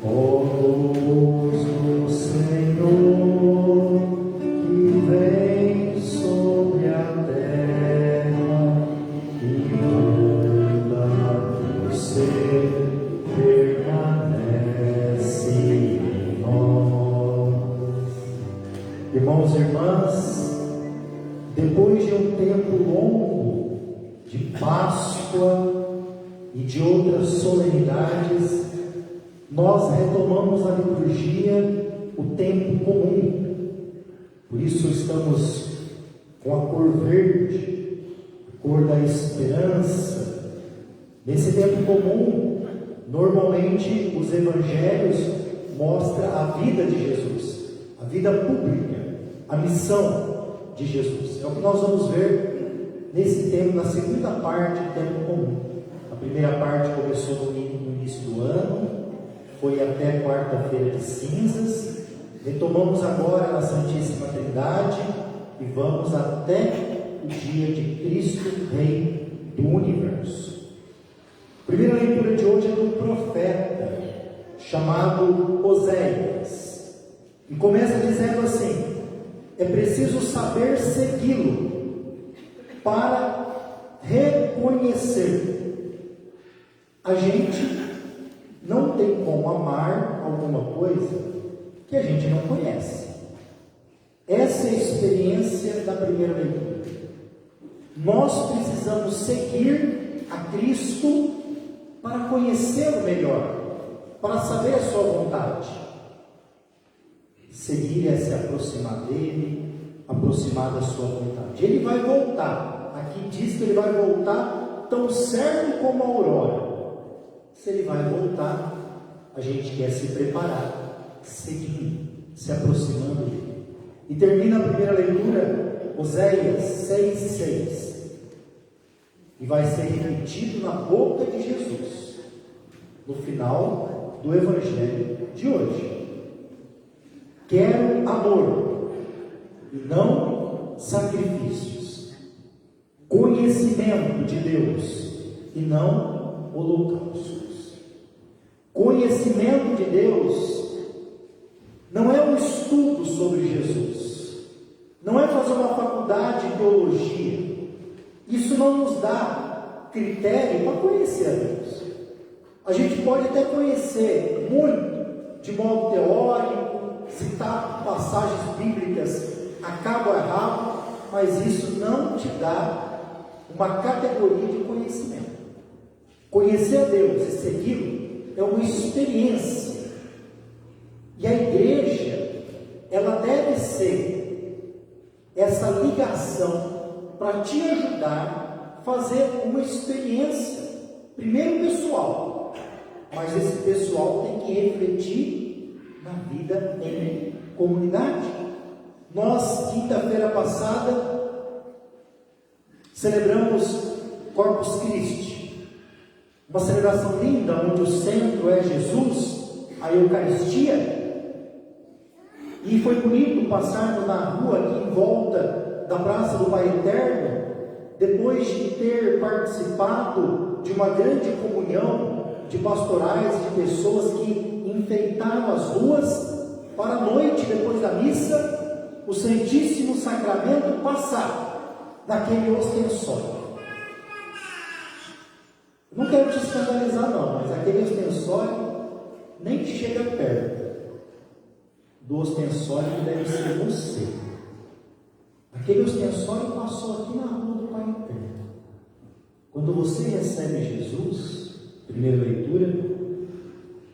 Luz do Senhor que vem sobre a terra e muda você permanece em nós. Irmãos e irmãs, depois de um tempo longo de Páscoa e de outras solenidades, nós retomamos a liturgia, o tempo comum. Por isso estamos com a cor verde, a cor da esperança. Nesse tempo comum, normalmente os evangelhos mostram a vida de Jesus, a vida pública, a missão de Jesus. É o que nós vamos ver nesse tempo, na segunda parte do tempo comum. A primeira parte começou no início do ano, foi até quarta-feira de cinzas. Retomamos agora na Santíssima Trindade e vamos até o dia de Cristo, Rei do Universo. A primeira leitura de hoje é do profeta chamado Oséias, e começa dizendo assim: é preciso saber segui-lo para reconhecer. A gente não tem como amar alguma coisa que a gente não conhece. Essa é a experiência da primeira leitura. Nós precisamos seguir a Cristo para conhecê-lo melhor, para saber a sua vontade. Seguir é se aproximar dele, aproximar da sua vontade. Ele vai voltar. Aqui diz que ele vai voltar tão certo como a aurora. Se ele vai voltar, a gente quer se preparar, seguindo, se aproximando dele. E termina a primeira leitura, Oséias 6,6. E vai ser repetido na boca de Jesus, no final do Evangelho de hoje. Quero amor, e não sacrifícios. Conhecimento de Deus, e não holocaustos. Conhecimento de Deus não é um estudo sobre Jesus, não é fazer uma faculdade de teologia. Isso não nos dá critério para conhecer a Deus. A gente pode até conhecer muito de modo teórico, citar passagens bíblicas a cabo a rabo, mas isso não te dá uma categoria de conhecimento. Conhecer a Deus e segui-lo é uma experiência. E a igreja, ela deve ser essa ligação para te ajudar a fazer uma experiência, primeiro pessoal, mas esse pessoal tem que refletir na vida em comunidade. Nós, quinta-feira passada, celebramos Corpus Christi, uma celebração linda, onde o centro é Jesus, a Eucaristia. E foi bonito passarmos na rua aqui em volta da Praça do Pai Eterno, depois de ter participado de uma grande comunhão de pastorais, de pessoas que enfeitaram as ruas para a noite, depois da missa, o Santíssimo Sacramento passar naquele ostensório. Não quero te escandalizar não, mas aquele ostensório nem chega perto do ostensório que deve ser você. Aquele ostensório passou aqui na rua do Pai Eterno. Quando você recebe Jesus, primeira leitura,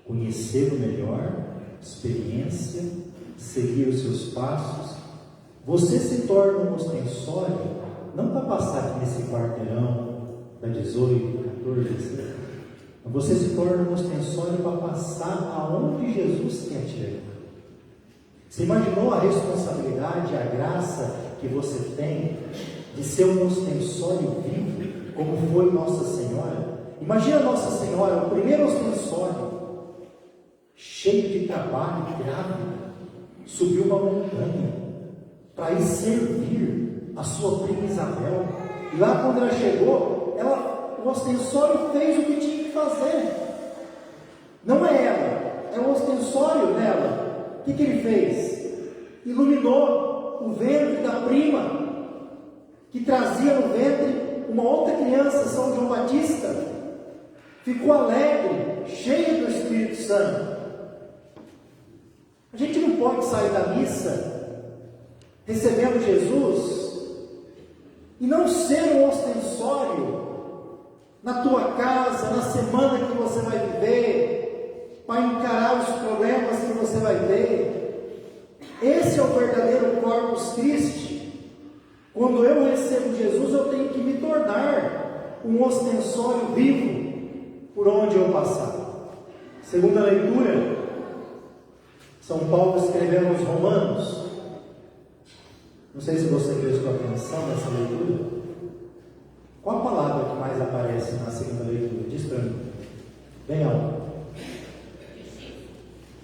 conhecê-lo melhor, experiência, seguir os seus passos, você se torna um ostensório, não para passar aqui nesse quarteirão da 18, 14, etc. Você se torna um ostensório para passar aonde Jesus quer te levar. Você imaginou a responsabilidade, a graça que você tem de ser um ostensório vivo, como foi Nossa Senhora? Imagina Nossa Senhora, o primeiro ostensório, cheio de trabalho, grávida, subiu uma montanha para ir servir a sua prima Isabel. E lá quando ela chegou, o ostensório fez o que tinha que fazer. Não é ela, é o ostensório O que ele fez? Iluminou o ventre da prima, que trazia no ventre uma outra criança, São João Batista. Ficou alegre, cheio do Espírito Santo. A gente não pode sair da missa recebendo Jesus e não ser um ostensório na tua casa, na semana que você vai viver, para encarar os problemas que você vai ter. Esse é o verdadeiro Corpus Christi. Quando eu recebo Jesus, eu tenho que me tornar um ostensório vivo por onde eu passar. Segunda leitura, São Paulo escreveu aos Romanos. Não sei se você prestou atenção nessa leitura. Qual a palavra que mais aparece na segunda leitura? Diz para mim. Bem alto.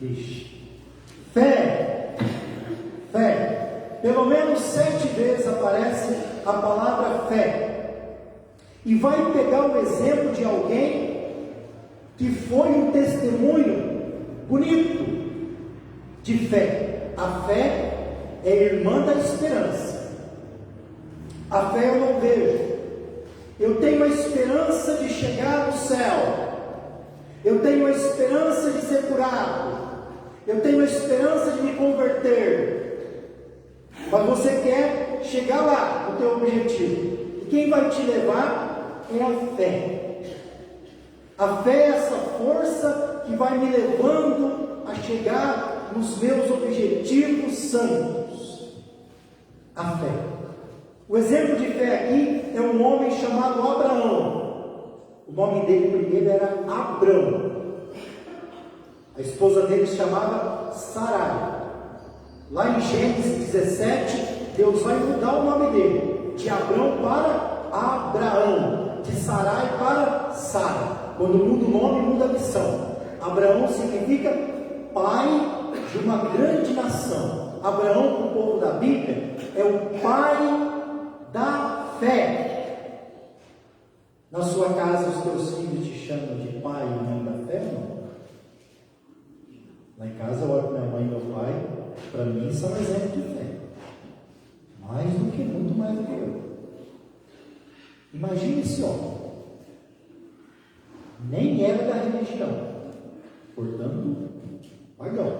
Ixi. Fé. Fé. Pelo menos 7 vezes aparece a palavra fé. E vai pegar o exemplo de alguém que foi um testemunho bonito de fé. A fé é irmã da esperança. A fé eu não vejo. Eu tenho a esperança de chegar no céu. Eu tenho a esperança de ser curado. Eu tenho a esperança de me converter. Mas você quer chegar lá no teu objetivo. E quem vai te levar é a fé. A fé é essa força que vai me levando a chegar nos meus objetivos santos. A fé. O exemplo de fé aqui é um homem chamado Abraão. O nome dele primeiro era Abrão. A esposa dele se chamava Sarai. Lá em Gênesis 17, Deus vai mudar o nome dele, de Abrão para Abraão, de Sarai para Sara. Quando muda o nome, muda a missão. Abraão significa pai de uma grande nação. Abraão, para o povo da Bíblia, é o pai da fé. Na sua casa, os teus filhos te chamam de pai e mãe da fé ou não? Lá em casa, eu olho para minha mãe e meu pai, para mim, são exemplos de fé. Mais do que, muito mais do que eu. Imagine esse homem. Nem era da religião, portanto, pagão.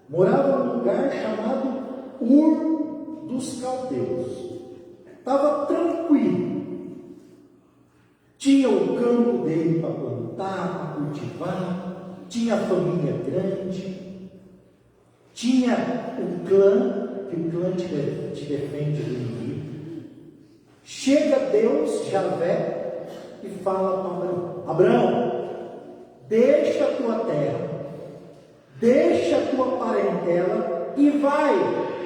Morava num lugar chamado Ur dos Caldeus. Estava tranquilo. Tinha o campo dele para plantar, para cultivar. Tinha a família grande. Tinha o clã, que o clã te defende do inimigo. Chega Deus, Javé, e fala para Abraão: Abraão, deixa a tua terra, deixa a tua parentela e vai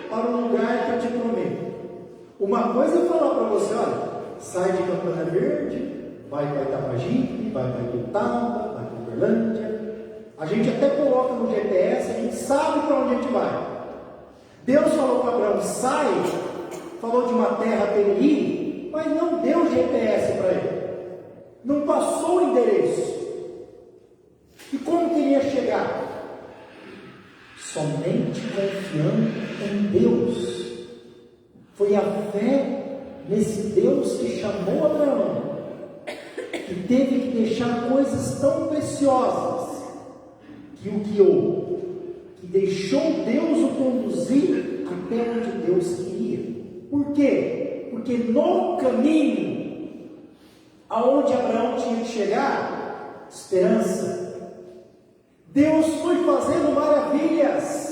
para o lugar que eu te prometo. Uma coisa eu falar para você: olha, sai de Campina Verde, vai para Itapajipe, vai para Itutaba, vai para Uberlândia. A gente até coloca no GPS, a gente sabe para onde a gente vai. Deus falou para Abraão: sai, falou de uma terra para ele ir, mas não deu GPS para ele. Não passou o endereço. E como queria chegar? Somente confiando em Deus. Foi a fé nesse Deus que chamou Abraão, que teve que deixar coisas tão preciosas, que o guiou, que deixou Deus o conduzir até onde Deus queria. Por quê? Porque no caminho aonde Abraão tinha que chegar, esperança. Deus foi fazendo maravilhas.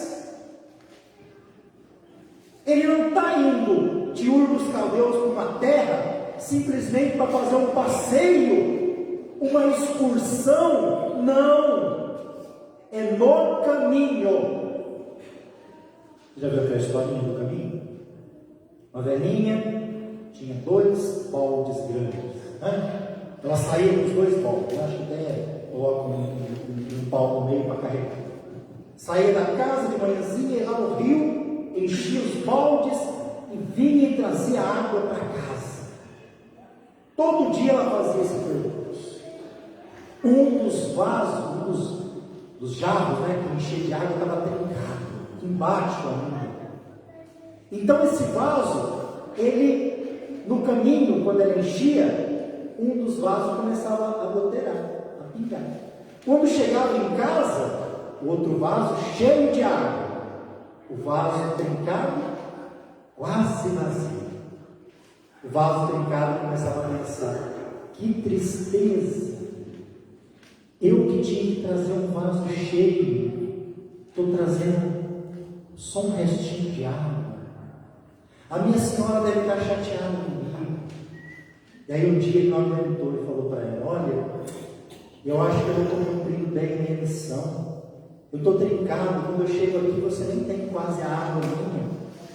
Ele não está indo de Ur dos Caldeus para uma terra simplesmente para fazer um passeio, uma excursão. Não, é no caminho. Já viu aquela historinha do caminho? Uma velhinha tinha 2 baldes grandes. Ela saía com os 2 baldes. Eu acho que até coloca um pau no meio para carregar. Saía da casa de manhãzinha, ia lá no rio, enchia os baldes e vinha e trazia água para casa. Todo dia ela fazia esse percurso. Um dos vasos, dos jarros, né, que enchia de água, estava trincado, embaixo ainda. Então esse vaso, ele, no caminho, quando ele enchia, um dos vasos começava a goteirar, a pingar. Quando chegava em casa, o outro vaso cheio de água, o vaso trincado, quase vazio. O vaso trincado começava a pensar: que tristeza! Eu que tinha que trazer um vaso cheio, estou trazendo só um restinho de água. A minha senhora deve estar chateada comigo. E aí um dia ele me aguentou e falou para ela: olha, eu acho que eu não estou cumprindo bem a minha missão. Eu estou trincado, quando eu chego aqui você nem tem quase a água minha.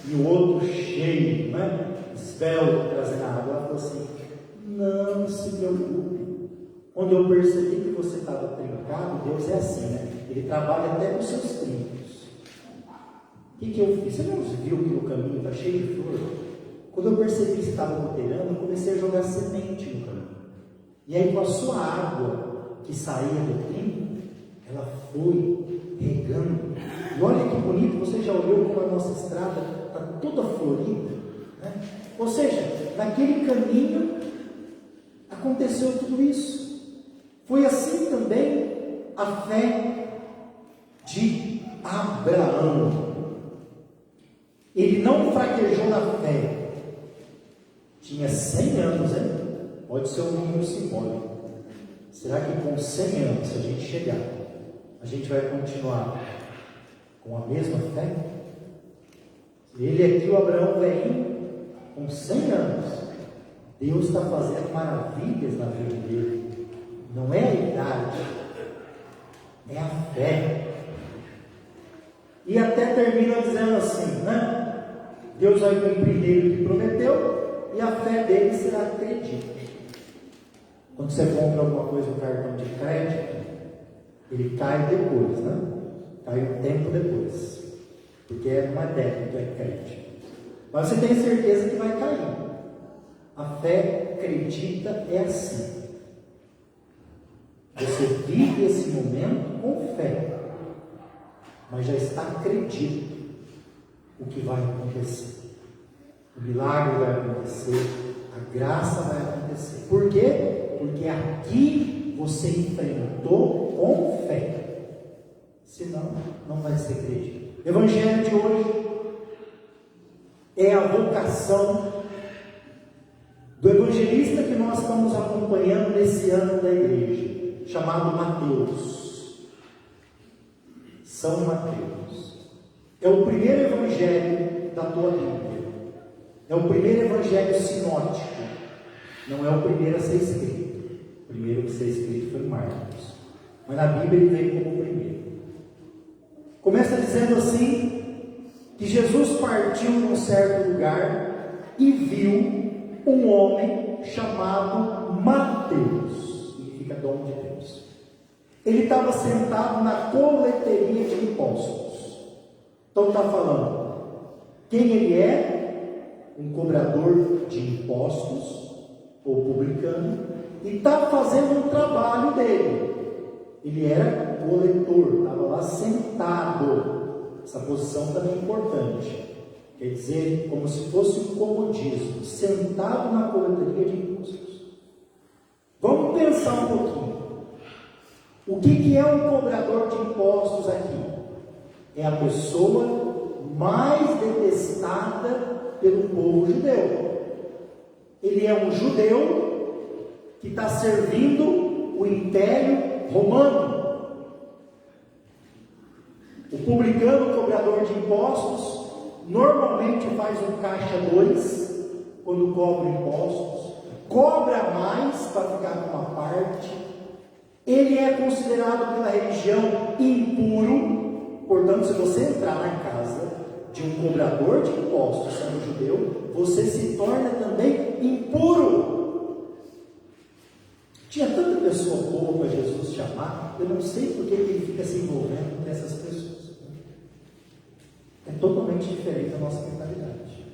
E o outro cheio, né? Esbelto, trazendo a água. Ela falou assim: não se preocupe. Quando eu percebi que você estava trincado, Deus é assim, né? Ele trabalha até com seus trincos. O que eu fiz? Você não viu que o caminho está cheio de flor? Quando eu percebi que estava goteirando, eu comecei a jogar semente no caminho. E aí, com a sua água que saía do trinco, ela foi regando. E olha que bonito, você já olhou como a nossa estrada está toda florida, né? Ou seja, naquele caminho aconteceu tudo isso. Foi assim também a fé de Abraão. Ele não fraquejou na fé. Tinha 100 anos, hein? Pode ser um número simbólico. Será que com 100 anos, se a gente chegar, a gente vai continuar com a mesma fé? Ele aqui, o Abraão velhinho, com 100 anos, Deus está fazendo maravilhas na vida dele. Não é a idade, é a fé. E até termina dizendo assim, né? Deus vai cumprir nele o que prometeu, e a fé dele será acredita. Quando você compra alguma coisa no cartão de crédito, ele cai depois, né? Cai um tempo depois, porque não é débito, é crédito. Mas você tem certeza que vai cair. A fé acredita é assim. Você vive esse momento com fé, mas já está acredito o que vai acontecer. O milagre vai acontecer, a graça vai acontecer. Por quê? Porque aqui você enfrentou com fé. Senão, não vai ser acredito. O Evangelho de hoje é a vocação do evangelista que nós estamos acompanhando nesse ano da igreja, chamado Mateus. São Mateus. É o primeiro evangelho da tua Bíblia. É o primeiro evangelho sinótico. Não é o primeiro a ser escrito. O primeiro a ser escrito foi Marcos. Mas na Bíblia ele veio como o primeiro. Começa dizendo assim, que Jesus partiu num certo lugar e viu um homem chamado Mateus, significa dom de Deus. Ele estava sentado na coleteria de impostos. Então está falando quem ele é, um cobrador de impostos ou publicano, e está fazendo um trabalho dele. Ele era coletor, estava lá sentado. Essa posição também é importante. Quer dizer, como se fosse um comodismo, sentado na coletoria de impostos. Vamos pensar um pouquinho. O que é um cobrador de impostos aqui? É a pessoa mais detestada pelo povo judeu. Ele é um judeu que está servindo o Império Romano. O publicano, cobrador de impostos, normalmente faz um caixa 2 quando cobra impostos, cobra mais para ficar com uma parte. Ele é considerado pela religião impuro. Portanto, se você entrar na casa de um cobrador de impostos, sendo judeu, você se torna também impuro. Tinha tanta pessoa boa para Jesus chamar, eu não sei por que ele fica se envolvendo com essas pessoas. É totalmente diferente da nossa mentalidade.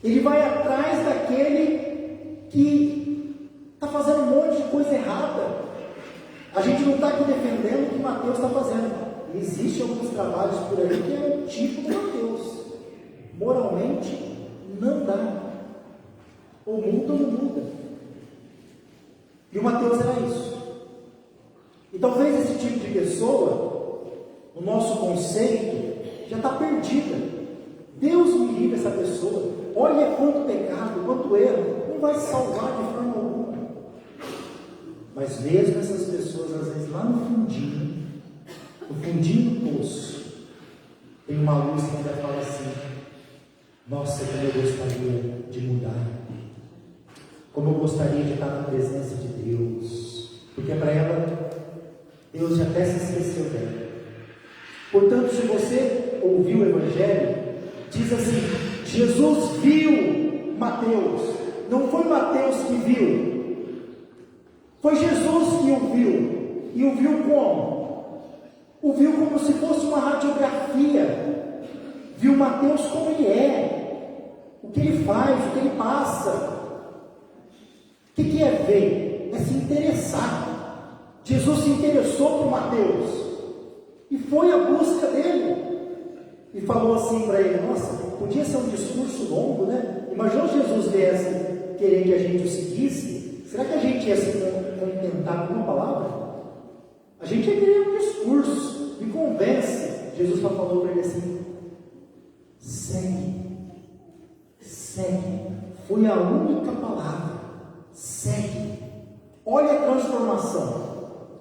Ele vai atrás daquele que está fazendo um monte de coisa errada. A gente não está aqui defendendo que Mateus está fazendo. E existem alguns trabalhos por aí que é o tipo do Mateus. Moralmente, não dá. Ou muda ou não muda. E o Mateus era isso. E talvez esse tipo de pessoa, o nosso conceito, já está perdida. Deus me livre essa pessoa. Olha quanto pecado, quanto erro, não vai se salvar de forma alguma. Mas mesmo essas pessoas, às vezes, lá no fundinho do poço, tem uma luz que ainda fala assim: nossa, como eu gostaria de mudar, como eu gostaria de estar na presença de Deus, porque para ela, Deus já até se esqueceu dela. Portanto, se você ouviu o Evangelho, diz assim: Jesus viu Mateus, não foi Mateus que viu, foi Jesus que o viu. E o viu como? O viu como se fosse uma radiografia. Viu Mateus como ele é, o que ele faz, o que ele passa. O que é ver? É se interessar. Jesus se interessou por Mateus e foi à busca dele e falou assim para ele: nossa, podia ser um discurso longo, né? Imagina se Jesus viesse querer que a gente o seguisse. Será que a gente ia se contentar com uma palavra? A gente ia querer um discurso. Me convence. Jesus só falou para ele assim: segue. Foi a única palavra. Segue. Olha a transformação.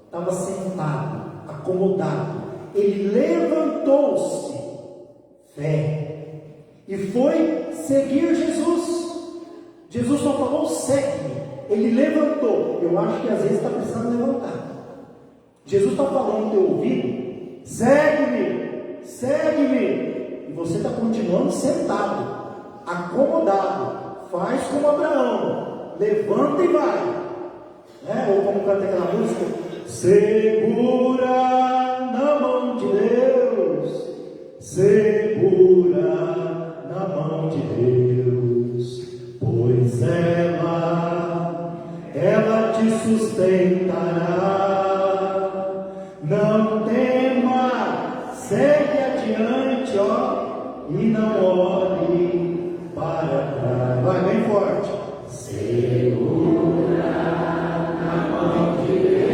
Estava sentado, acomodado. Ele levantou-se, fé, e foi seguir Jesus. Jesus só falou: segue. Ele levantou. Eu acho que às vezes está precisando levantar. Jesus está falando no teu ouvido: segue-me, segue-me. E você está continuando sentado, acomodado. Faz como Abraão, levanta e vai. Ou como canta aquela música: segura na mão de Deus, segura na mão de Deus, pois ela te sustentará. Não tema, segue adiante, e não olhe para trás. Vai bem forte. Segura na mão de Deus.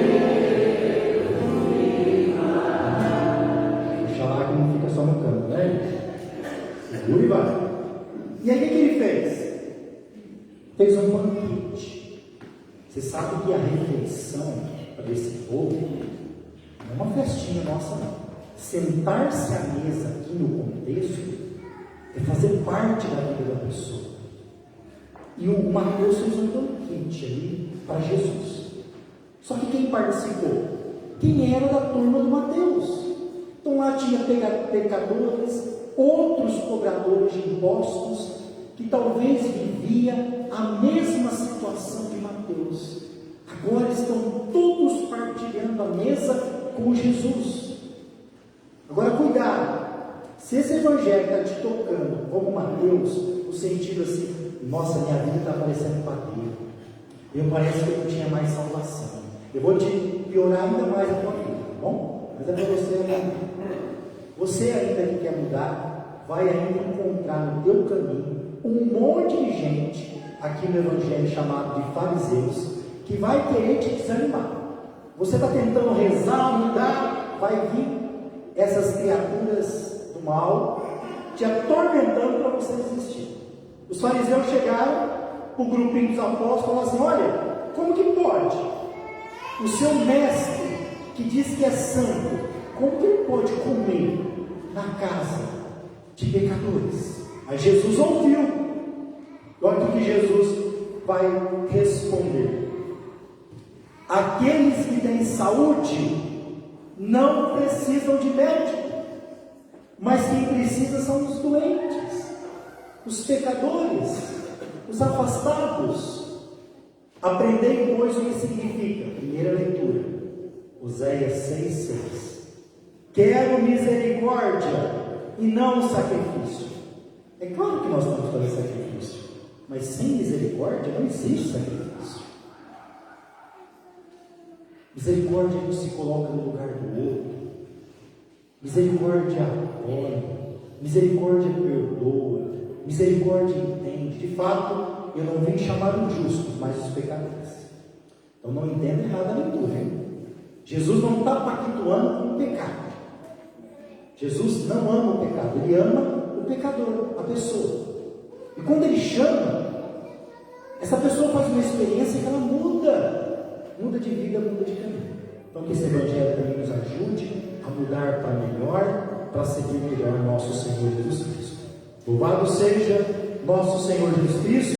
Oxalá que não fica só no canto, né? Segura e vai. E aí o que ele fez? Fez um banquete. Você sabe que a refeição para esse povo não é uma festinha nossa, não. Sentar-se à mesa aqui no contexto é fazer parte da vida da pessoa. E o Mateus fez um banquete ali para Jesus. Só que quem participou? Quem era da turma do Mateus. Então lá tinha pecadores, outros cobradores de impostos, que talvez vivia a mesma situação de Mateus. Agora estão todos partilhando a mesa com Jesus. Agora cuidado, se esse evangelho está te tocando como Mateus, no sentido assim: nossa, minha vida está parecendo padeiro, parece que eu não tinha mais salvação, eu vou te piorar ainda mais a tua vida, tá bom? Mas é para você ainda que quer mudar, vai ainda encontrar no teu caminho um monte de gente aqui no evangelho chamado de fariseus, que vai querer te desanimar. Você está tentando rezar, mudar, vai vir essas criaturas do mal te atormentando para você desistir. Os fariseus chegaram, o grupinho dos apóstolos, falaram assim: olha, como que pode? O seu mestre, que diz que é santo, como que ele pode comer na casa de pecadores? Aí Jesus ouviu. Olha o que Jesus vai responder: aqueles que têm saúde não precisam de médico, mas quem precisa são os doentes, os pecadores, os afastados. Aprendei, pois, o que significa. Primeira leitura, Oséias 6,6. Quero misericórdia e não sacrifício. É claro que nós temos que fazer sacrifício, mas sem misericórdia não existe sacrifício. Misericórdia, a gente se coloca no lugar do outro. Misericórdia acolhe, misericórdia perdoa, misericórdia entende. De fato, eu não vim chamar os justos, mas os pecadores. Então não entenda errado a leitura, hein? Jesus não está pactuando com o pecado. Jesus não ama o pecado, ele ama o pecador, a pessoa. E quando ele chama, essa pessoa faz uma experiência que ela muda de vida, muda de caminho. Então que esse evangelho também nos ajude a mudar para melhor, para seguir melhor nosso Senhor Jesus Cristo. Louvado seja nosso Senhor Jesus Cristo.